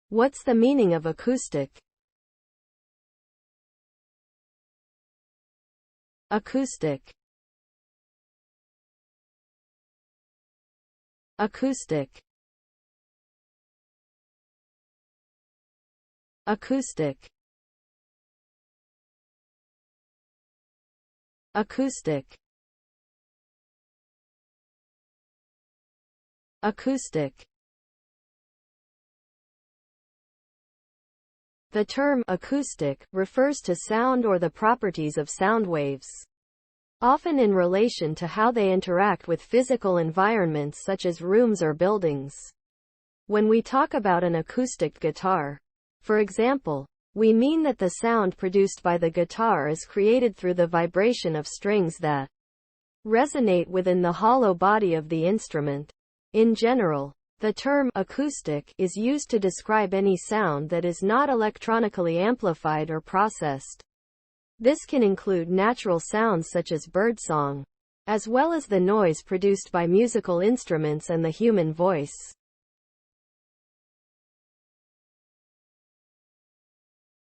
What's the meaning of acoustic? Acoustic. Acoustic. Acoustic. Acoustic. Acoustic. The term acoustic refers to sound or the properties of sound waves, often in relation to how they interact with physical environments such as rooms or buildings. When we talk about an acoustic guitar, for example, we mean that the sound produced by the guitar is created through the vibration of strings that resonate within the hollow body of the instrument. In general, the term acoustic is used to describe any sound that is not electronically amplified or processed. This can include natural sounds such as birdsong, as well as the noise produced by musical instruments and the human voice.